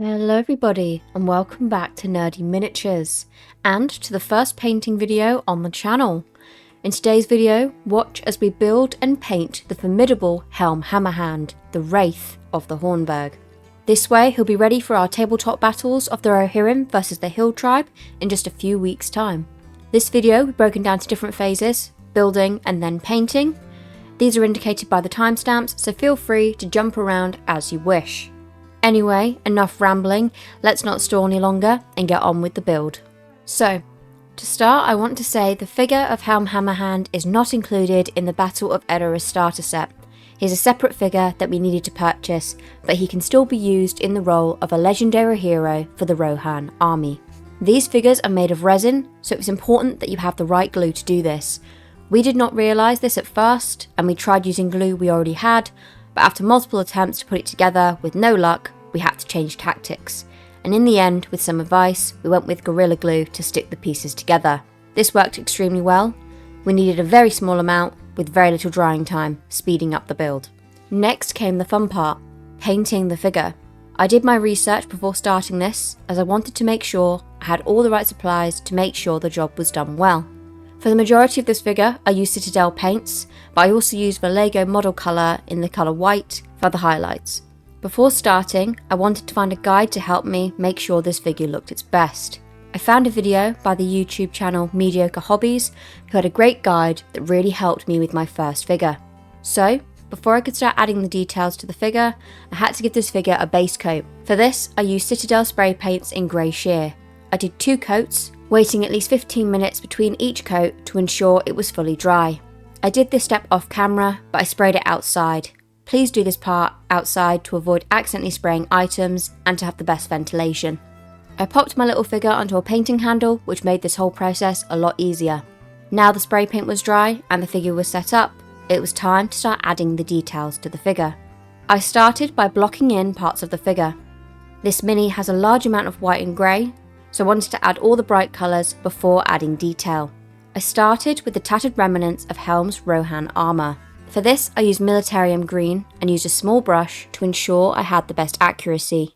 Hello everybody and welcome back to Nerdy Miniatures and to the first painting video on the channel. In today's video, watch as we build and paint the formidable Helm Hammerhand the Wraith of the Hornburg. This way he'll be ready for our tabletop battles of the Rohirrim versus the Hill Tribe in just a few weeks time. This video will be broken down to different phases, building and then painting. These are indicated by the timestamps, so feel free to jump around as you wish. Anyway, enough rambling, let's not stall any longer and get on with the build. So, to start I want to say the figure of Helm Hammerhand is not included in the Battle of Edoras starter set. He's a separate figure that we needed to purchase, but he can still be used in the role of a legendary hero for the Rohan army. These figures are made of resin, so it's important that you have the right glue to do this. We did not realise this at first, and we tried using glue we already had, but after multiple attempts to put it together with no luck, we had to change tactics, and in the end, with some advice, we went with Gorilla Glue to stick the pieces together. This worked extremely well. We needed a very small amount with very little drying time, speeding up the build. Next came the fun part, painting the figure. I did my research before starting this, as I wanted to make sure I had all the right supplies to make sure the job was done well. For the majority of this figure, I used Citadel paints, but I also used the Lego model colour in the colour white for the highlights. Before starting, I wanted to find a guide to help me make sure this figure looked its best. I found a video by the YouTube channel Mediocre Hobbies, who had a great guide that really helped me with my first figure. So, before I could start adding the details to the figure, I had to give this figure a base coat. For this, I used Citadel spray paints in grey sheer. I did 2 coats, waiting at least 15 minutes between each coat to ensure it was fully dry. I did this step off camera, but I sprayed it outside. Please do this part outside to avoid accidentally spraying items and to have the best ventilation. I popped my little figure onto a painting handle, which made this whole process a lot easier. Now the spray paint was dry and the figure was set up, it was time to start adding the details to the figure. I started by blocking in parts of the figure. This mini has a large amount of white and grey, so I wanted to add all the bright colours before adding detail. I started with the tattered remnants of Helm's Rohan armour. For this I used Militarium green and used a small brush to ensure I had the best accuracy.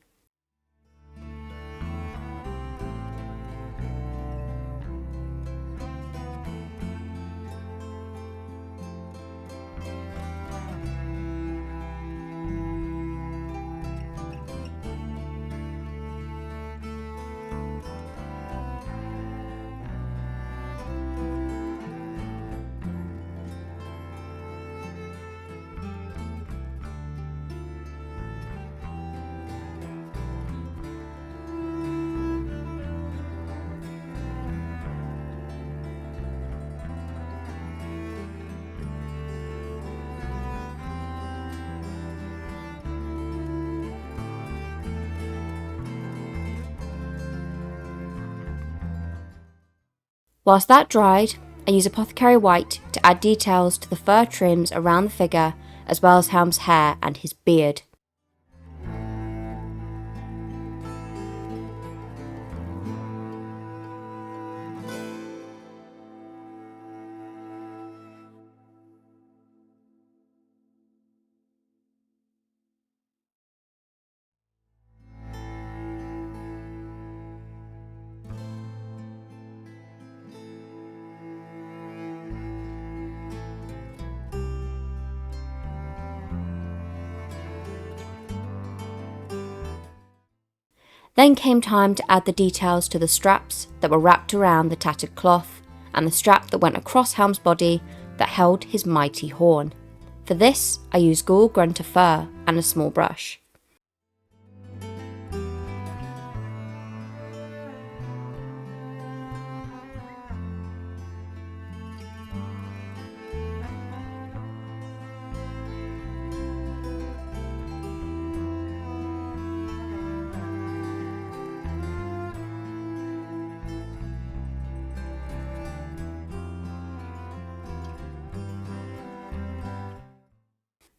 Whilst that dried, I used Apothecary White to add details to the fur trims around the figure, as well as Helm's hair and his beard. Then came time to add the details to the straps that were wrapped around the tattered cloth, and the strap that went across Helm's body that held his mighty horn. For this, I used Ghoul Grunter fur and a small brush.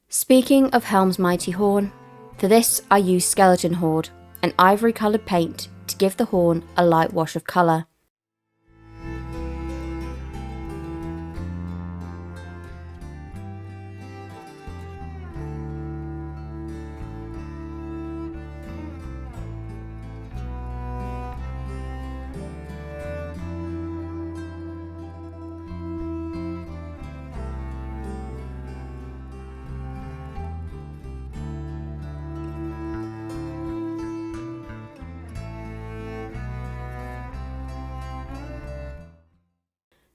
Speaking of Helm's mighty horn, for this I used Skeleton Horde, an ivory coloured paint to give the horn a light wash of colour.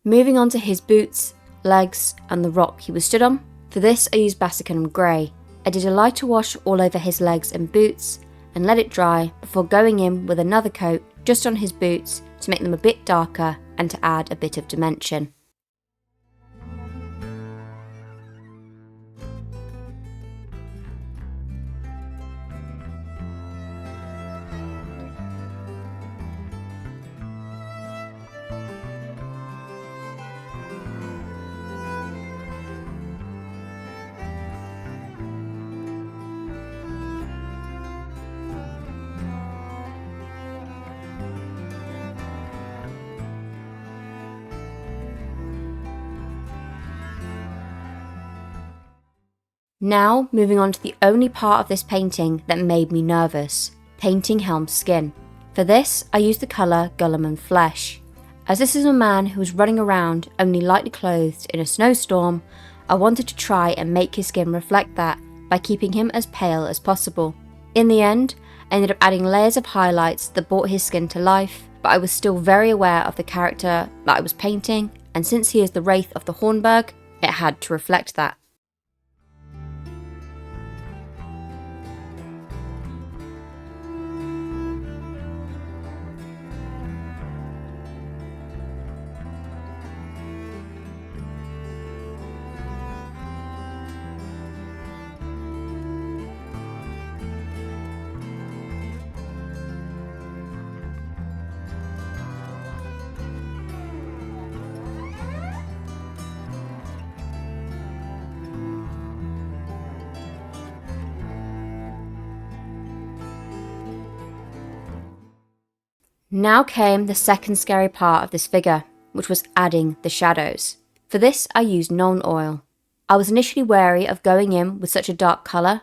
Moving on to his boots, legs and the rock he was stood on. For this I used Basicum Grey. I did a lighter wash all over his legs and boots and let it dry before going in with another coat just on his boots to make them a bit darker and to add a bit of dimension. Now moving on to the only part of this painting that made me nervous, painting Helm's skin. For this I used the colour Glamour Flesh. As this is a man who was running around only lightly clothed in a snowstorm, I wanted to try and make his skin reflect that by keeping him as pale as possible. In the end, I ended up adding layers of highlights that brought his skin to life, but I was still very aware of the character that I was painting, and since he is the Wraith of the Hornburg, it had to reflect that. Now came the second scary part of this figure, which was adding the shadows. For this I used Nuln Oil. I was initially wary of going in with such a dark colour,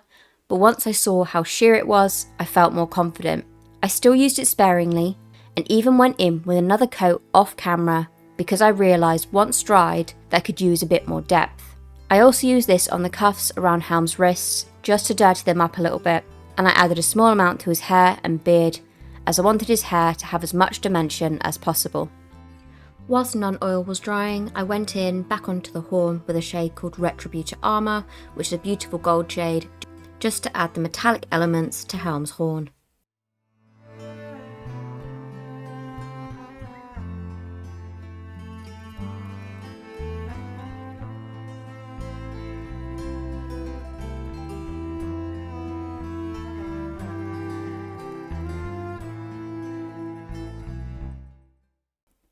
but once I saw how sheer it was, I felt more confident. I still used it sparingly, and even went in with another coat off camera because I realised once dried that I could use a bit more depth. I also used this on the cuffs around Helm's wrists just to dirty them up a little bit, and I added a small amount to his hair and beard as I wanted his hair to have as much dimension as possible. Whilst Nuln Oil was drying, I went in back onto the horn with a shade called Retributor Armour, which is a beautiful gold shade, just to add the metallic elements to Helm's horn.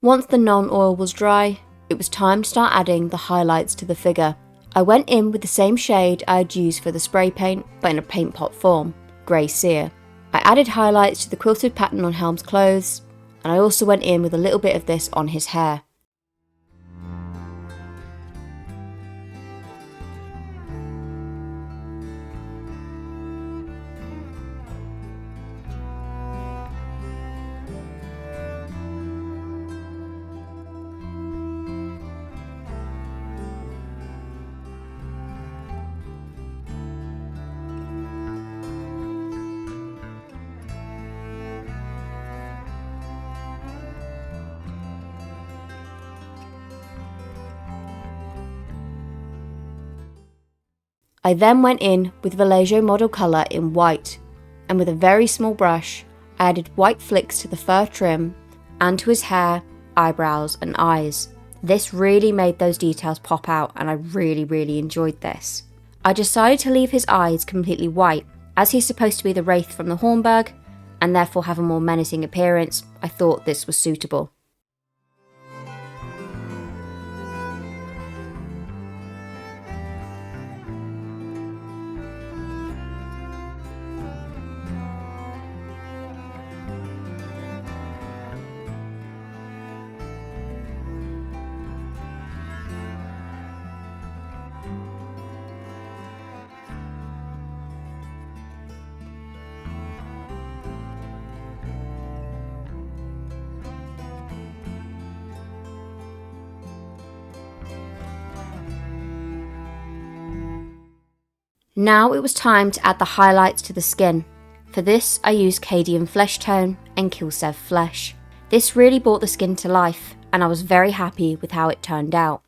Once the Nuln Oil was dry, it was time to start adding the highlights to the figure. I went in with the same shade I had used for the spray paint, but in a paint pot form, Grey Sear. I added highlights to the quilted pattern on Helm's clothes, and I also went in with a little bit of this on his hair. I then went in with Vallejo model colour in white, and with a very small brush, I added white flicks to the fur trim and to his hair, eyebrows and eyes. This really made those details pop out, and I really enjoyed this. I decided to leave his eyes completely white, as he's supposed to be the Wraith from the Hornburg, and therefore have a more menacing appearance. I thought this was suitable. Now it was time to add the highlights to the skin. For this I used Cadian Flesh Tone and Kilsev Flesh. This really brought the skin to life, and I was very happy with how it turned out.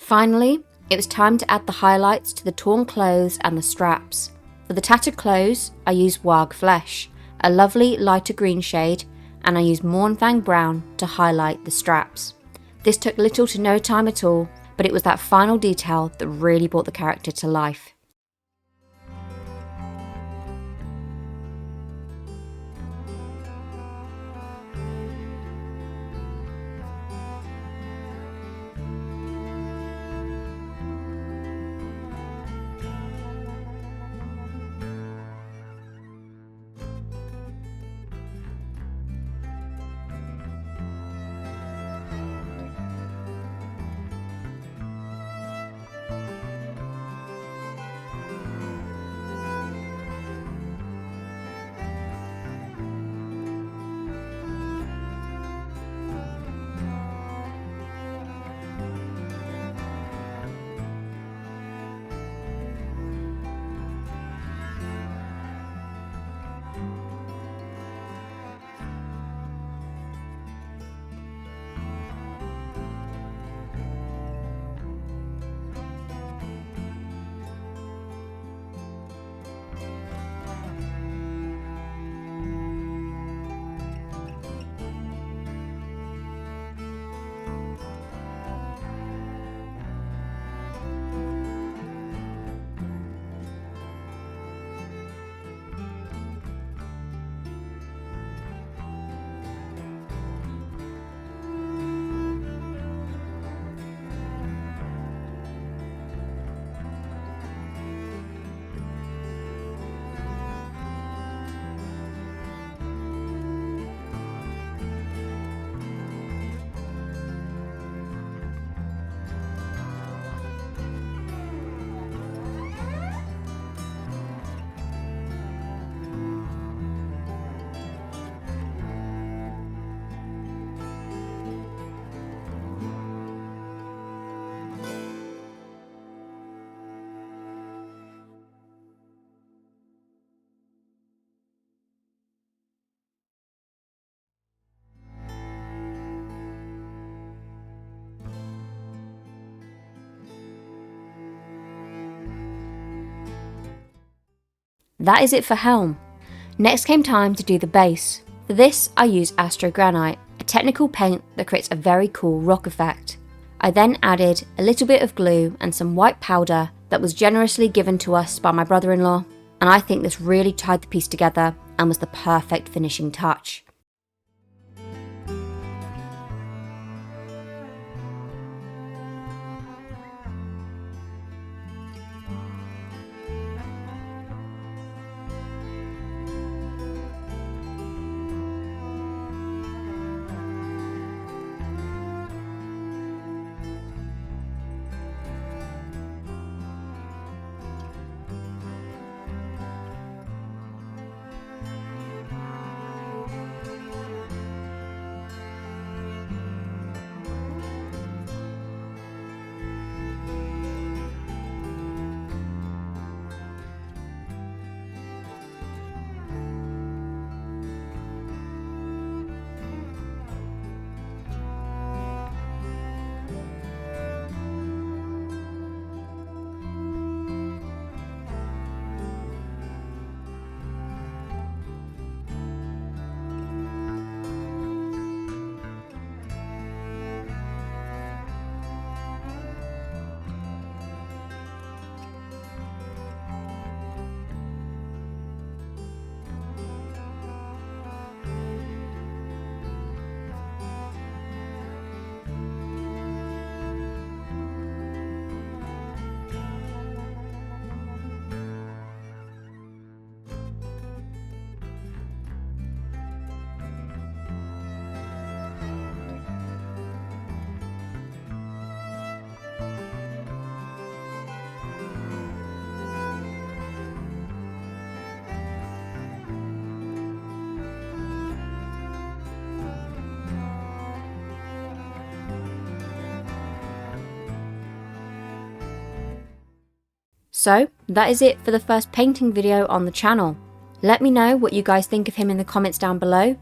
Finally, it was time to add the highlights to the torn clothes and the straps. For the tattered clothes, I used Warg Flesh, a lovely lighter green shade, and I used Mournfang Brown to highlight the straps. This took little to no time at all, but it was that final detail that really brought the character to life. That is it for Helm. Next came time to do the base. For this, I used Astro Granite, a technical paint that creates a very cool rock effect. I then added a little bit of glue and some white powder that was generously given to us by my brother-in-law, and I think this really tied the piece together and was the perfect finishing touch. So that is it for the first painting video on the channel. Let me know what you guys think of him in the comments down below,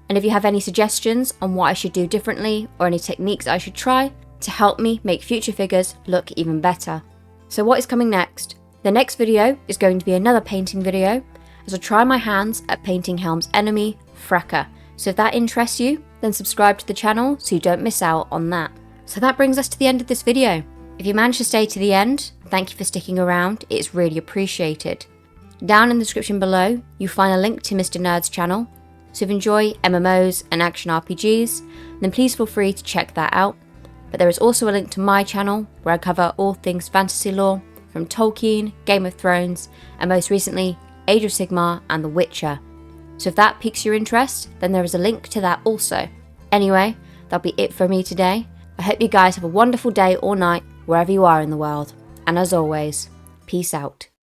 and if you have any suggestions on what I should do differently or any techniques I should try to help me make future figures look even better. So what is coming next? The next video is going to be another painting video as I try my hands at painting Helm's enemy, Frecker. So if that interests you, then subscribe to the channel so you don't miss out on that. So that brings us to the end of this video. If you managed to stay to the end, thank you for sticking around, it's really appreciated. Down in the description below, you'll find a link to Mr. Nerd's channel, so if you enjoy MMOs and action RPGs, then please feel free to check that out. But there is also a link to my channel, where I cover all things fantasy lore, from Tolkien, Game of Thrones, and most recently, Age of Sigmar and The Witcher. So if that piques your interest, then there is a link to that also. Anyway, that'll be it for me today. I hope you guys have a wonderful day or night, wherever you are in the world. And as always, peace out.